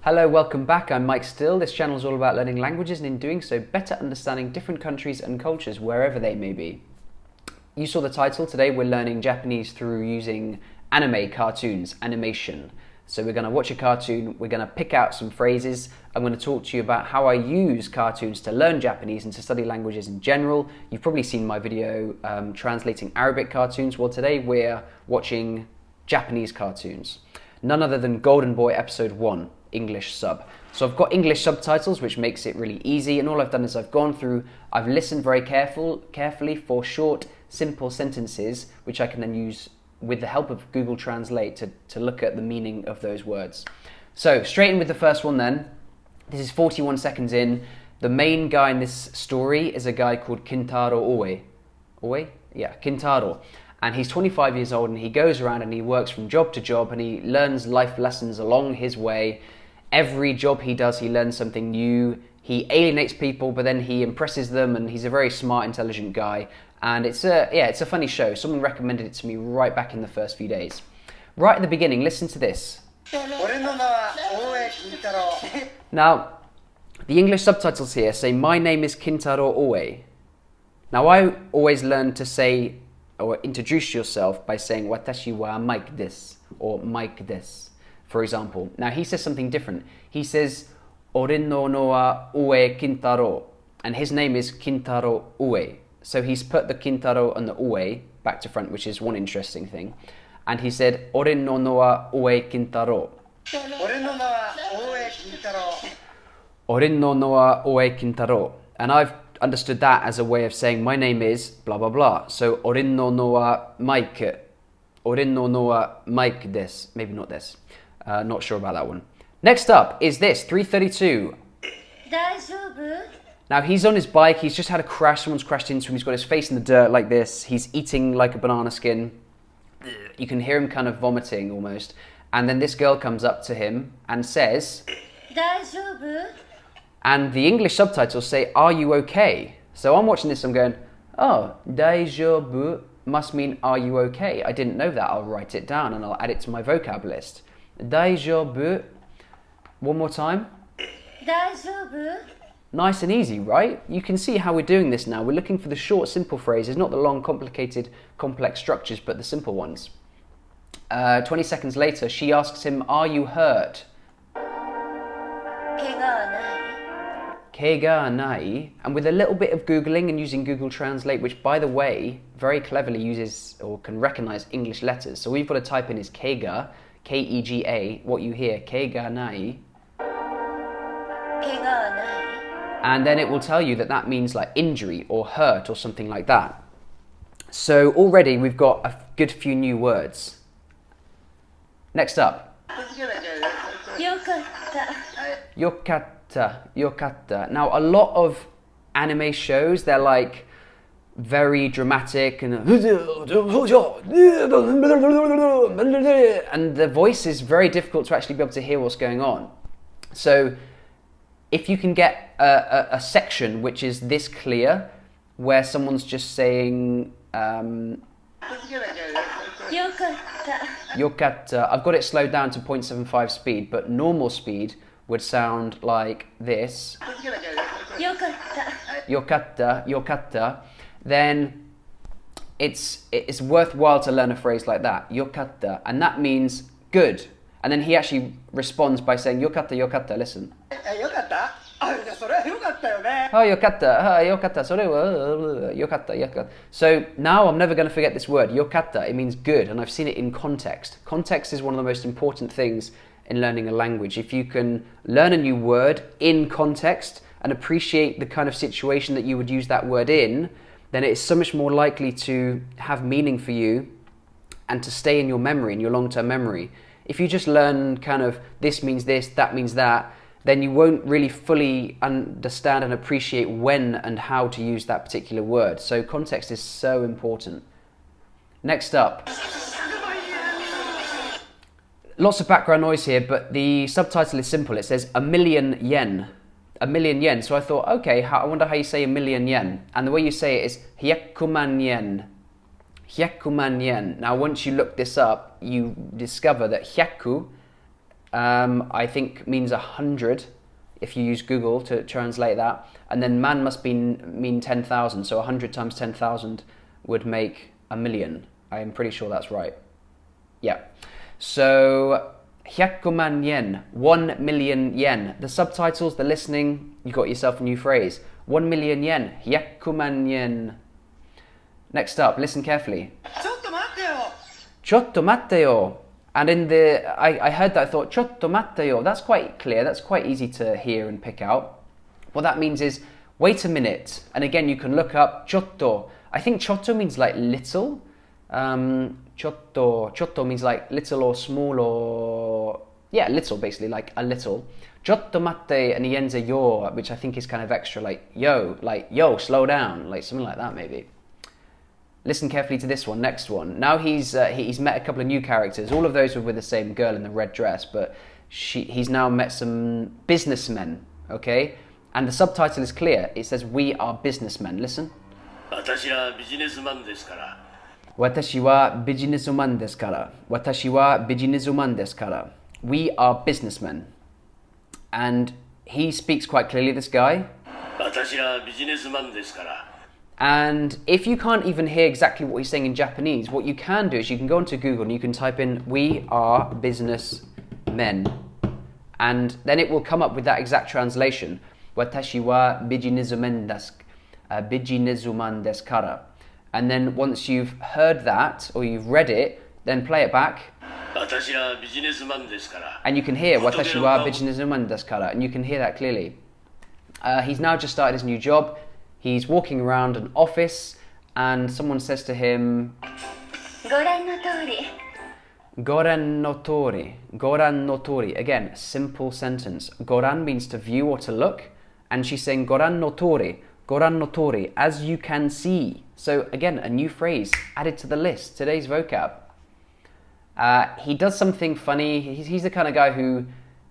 Hello, welcome back. I'm Mike Still. This channel is all about learning languages and in doing so, better understanding different countries and cultures wherever they may be. You saw the title. Today we're learning Japanese through using anime cartoons, animation. So we're going to watch a cartoon, we're going to pick out some phrases. I'm going to talk to you about how I use cartoons to learn Japanese and to study languages in general. You've probably seen my video translating Arabic cartoons. Well, today we're watching Japanese cartoons. None other than Golden Boy Episode 1, English sub. So I've got English subtitles, which makes it really easy, and all I've done is I've listened very carefully for short, simple sentences, which I can then use with the help of Google Translate to look at the meaning of those words. So straight in with the first one then. This is 41 seconds in. The main guy in this story is a guy called Kintaro Oe. Oe? Yeah, Kintaro. And he's 25 years old and he goes around and he works from job to job and he learns life lessons along his way. Every job he does, he learns something new. He alienates people, but then he impresses them, and he's a very smart, intelligent guy. And it's a funny show. Someone recommended it to me right back in the first few days. Right at the beginning, listen to this. Now, the English subtitles here say, "My name is Kintaro Oe." Now, I always learn to say or introduce yourself by saying "Watashi wa Mike desu" or "Mike desu," for example. Now, he says something different. He says "Ore no no wa Oe Kintaro," and his name is Kintaro Oe. So he's put the Kintaro and the Oe back to front, which is one interesting thing. And he said "Ore no no wa Oe Kintaro." Ore no no wa Oe Kintaro. Ore no no wa Oe Kintaro. And I've understood that as a way of saying my name is blah blah blah. So "Ore no no wa Mike." "Ore no no wa Mike desu." Maybe not this. Not sure about that one. Next up is this, 332. Now he's on his bike, he's just had a crash, someone's crashed into him, he's got his face in the dirt like this, he's eating like a banana skin. You can hear him kind of vomiting almost. And then this girl comes up to him and says, and the English subtitles say, "Are you okay?" So I'm watching this, I'm going, oh, daijoubu must mean "are you okay?" I didn't know that, I'll write it down and I'll add it to my vocab list. Daijoubu. One more time. Daijoubu. Nice and easy, right? You can see how we're doing this now. We're looking for the short, simple phrases, not the long, complicated, complex structures, but the simple ones. 20 seconds later, she asks him, "Are you hurt?" Keiga nai. And with a little bit of Googling and using Google Translate, which, by the way, very cleverly uses or can recognize English letters. So we've got to type in is keiga, K-E-G-A, what you hear, keiga nai. And then it will tell you that that means like injury or hurt or something like that. So already we've got a good few new words. Next up. Yokatta. Yokatta. Now a lot of anime shows, they're like very dramatic and the voice is very difficult to actually be able to hear what's going on. So if you can get a section which is this clear, where someone's just saying yokatta. I've got it slowed down to 0.75 speed, but normal speed would sound like this. Yokatta, yokatta. Then it's worthwhile to learn a phrase like that, yokatta, and that means good. And then he actually responds by saying yokatta, yokatta, listen. Yokatta? Oh, yokatta, yokatta, sore wa yokatta, yokatta. So now I'm never going to forget this word, yokatta. It means good, and I've seen it in context. Context is one of the most important things in learning a language. If you can learn a new word in context and appreciate the kind of situation that you would use that word in, then it is so much more likely to have meaning for you and to stay in your memory, in your long-term memory. If you just learn kind of this means this, that means that, then you won't really fully understand and appreciate when and how to use that particular word. So context is so important. Next up. Lots of background noise here, but the subtitle is simple. It says "1,000,000 yen." 1,000,000 yen. So I thought, okay, I wonder how you say 1,000,000 yen. And the way you say it is "hyakkuman yen." Hyakkuman yen. Now, once you look this up, you discover that hyaku I think means 100 if you use Google to translate that. And then man must mean 10,000. So 100 times 10,000 would make a million. I am pretty sure that's right. Yeah. So 100만 yen, 1 million yen. The subtitles, the listening, you got yourself a new phrase. 1 million yen, 100만 yen. Next up, listen carefully. ちょっと待ってよ。ちょっと待ってよ. And I heard that, I thought, ちょっと待ってよ. That's quite clear, that's quite easy to hear and pick out. What that means is, wait a minute. And again, you can look up ちょっと. I think ちょっと means like little. ちょっと means like little or small or, yeah, little basically, like a little. ちょっと待って and the ends are yo, which I think is kind of extra, like yo, slow down, like something like that maybe. Listen carefully to this one, next one. Now he's met a couple of new characters. All of those were with the same girl in the red dress, but he's now met some businessmen, okay? And the subtitle is clear. It says, we are businessmen. Listen. 私はビジネスマンですから。私はビジネスマンですから。私はビジネスマンですから。We are businessmen. And he speaks quite clearly, this guy. 私はビジネスマンですから。And if you can't even hear exactly what he's saying in Japanese, what you can do is you can go onto Google and you can type in, we are businessmen. And then it will come up with that exact translation. Watashi wa bijinezuman desu kara. And then once you've heard that, or you've read it, then play it back. 私はビジネスマンですから。 And you can hear, watashi wa bijinezuman desu kara. And you can hear that clearly. He's now just started his new job. He's walking around an office and someone says to him, ご覧の通り。 Goran no tori. Goran no tori. Again, simple sentence. Goran means to view or to look. And she's saying Goran no tori. Goran no tori. As you can see. So again, a new phrase added to the list. Today's vocab. He does something funny. He's the kind of guy who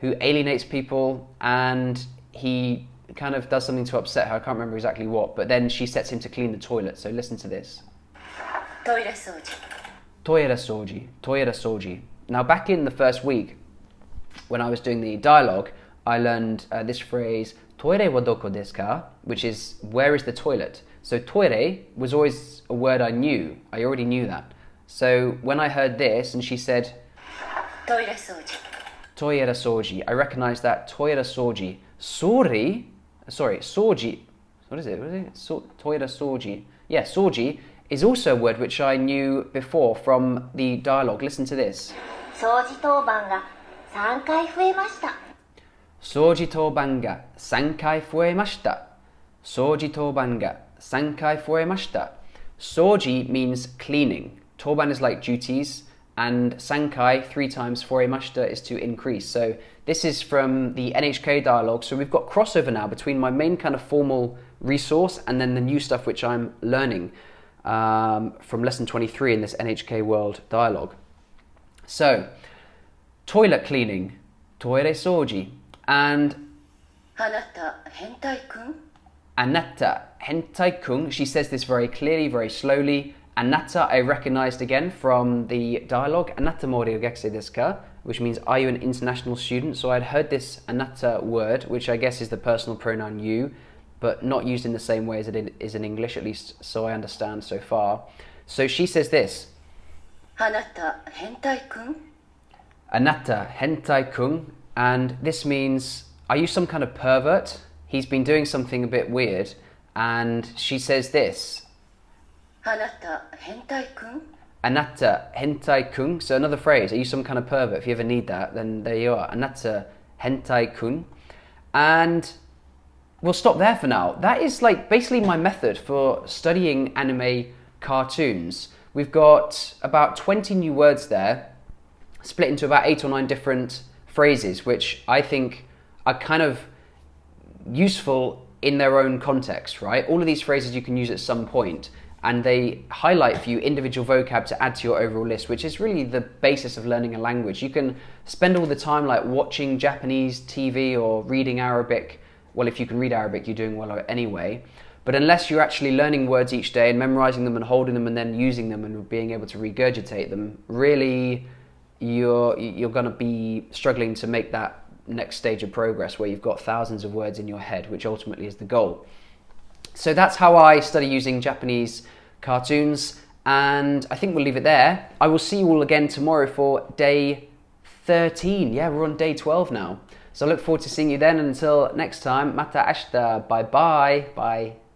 alienates people, and he kind of does something to upset her. I can't remember exactly what, but then she sets him to clean the toilet. So listen to this. トイレ掃除。 Toilet soji. Toilet soji. Now back in the first week, when I was doing the dialogue, I learned this phrase, toire wa doko desu ka? Which is, where is the toilet? So toire was always a word I knew. I already knew that. So when I heard this and she said, トイレ掃除。 toilet soji, I recognized that toilet soji. Soji. What is it? Toilet soji. Yeah, soji is also a word which I knew before from the dialogue. Listen to this. 掃除当番が3回増えました。 Soji toban ga 3回増えました. Soji toban ga 3回増えました. Soji means cleaning. Toban is like duties, and sankai, 3 times, foemashita is to increase. So this is from the NHK dialogue. So we've got crossover now between my main kind of formal resource and then the new stuff which I'm learning from lesson 23 in this NHK World dialogue. So, toilet cleaning, toire soji, and あなた、変態くん？ Anatta, hentai kung. She says this very clearly, very slowly. Anatta, I recognized again from the dialogue. Anatta mori o gekse desu ka? Which means, are you an international student? So I'd heard this anatta word, which I guess is the personal pronoun you, but not used in the same way as it is in English, at least so I understand so far. So she says this. あなた、変態くん？ Anatta, hentai kung. And this means, are you some kind of pervert? He's been doing something a bit weird. And she says this. あなた、変態くん？ Anatta hentai kun. So another phrase. Are you some kind of pervert? If you ever need that, then there you are. Anatta hentai kun. And we'll stop there for now. That is like basically my method for studying anime cartoons. We've got about 20 new words there, split into about 8 or 9 different phrases, which I think are kind of useful in their own context, right? All of these phrases you can use at some point, and they highlight for you individual vocab to add to your overall list, which is really the basis of learning a language. You can spend all the time like watching Japanese TV or reading Arabic. Well, if you can read Arabic, you're doing well anyway. But unless you're actually learning words each day and memorizing them and holding them and then using them and being able to regurgitate them, really you're going to be struggling to make that next stage of progress where you've got thousands of words in your head, which ultimately is the goal. So that's how I study using Japanese cartoons, and I think we'll leave it there. I will see you all again tomorrow for day 13. Yeah, we're on day 12 now. So I look forward to seeing you then. Until next time, mata ashita. Bye bye. Bye.